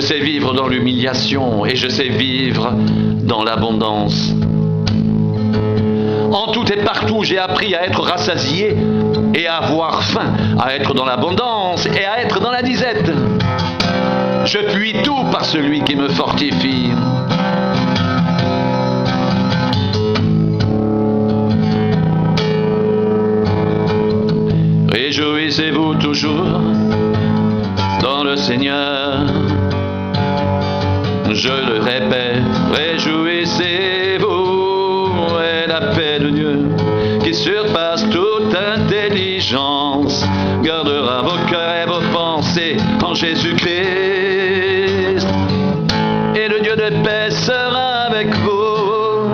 sais vivre dans l'humiliation et je sais vivre dans l'abondance. En tout et partout, j'ai appris à être rassasié et à avoir faim, à être dans l'abondance et à être dans la disette. Je puis tout par celui qui me fortifie. Réjouissez-vous toujours dans le Seigneur. Je le répète, réjouissez-vous, et la paix de Dieu, qui surpasse toute intelligence, gardera vos cœurs et vos pensées en Jésus-Christ. Et le Dieu de paix sera avec vous.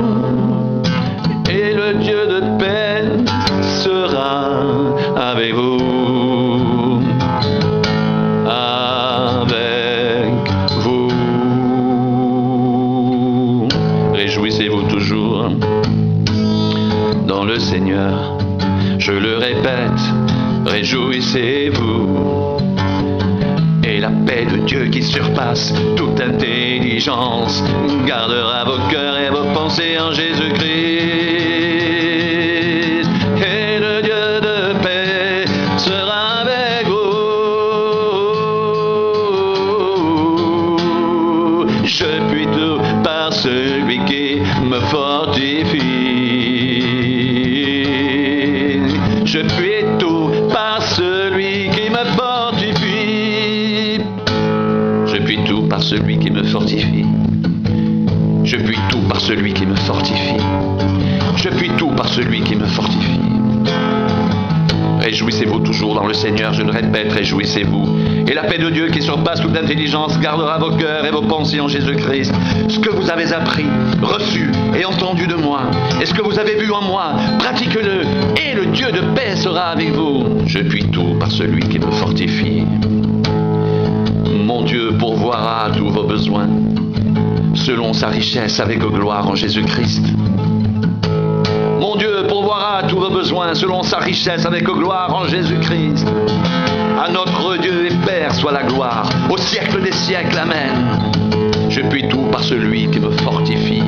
Et le Dieu de paix sera avec vous. Réjouissez-vous toujours dans le Seigneur. Je le répète, réjouissez-vous. Et la paix de Dieu qui surpasse toute intelligence gardera vos cœurs et vos pensées en Jésus-Christ. Et le Dieu de paix sera avec vous. Je puis tout par celui qui me fortifie. Je puis tout par celui qui me fortifie. Je puis tout par celui qui me fortifie. Je puis tout par celui qui me fortifie. Je puis tout par celui qui me fortifie. Réjouissez-vous toujours dans le Seigneur, je le répète, réjouissez-vous. Et la paix de Dieu qui surpasse toute intelligence gardera vos cœurs et vos pensées en Jésus-Christ. Ce que vous avez appris, reçu et entendu de moi, et ce que vous avez vu en moi, pratiquez-le, et le Dieu de paix sera avec vous. Je puis tout par celui qui me fortifie. Mon Dieu pourvoira à tous vos besoins, selon sa richesse avec gloire en Jésus-Christ. Mon Dieu pourvoira à tous vos besoins selon sa richesse avec gloire en Jésus-Christ. À notre Dieu et Père soit la gloire, au siècle des siècles. Amen. Je puis tout par celui qui me fortifie.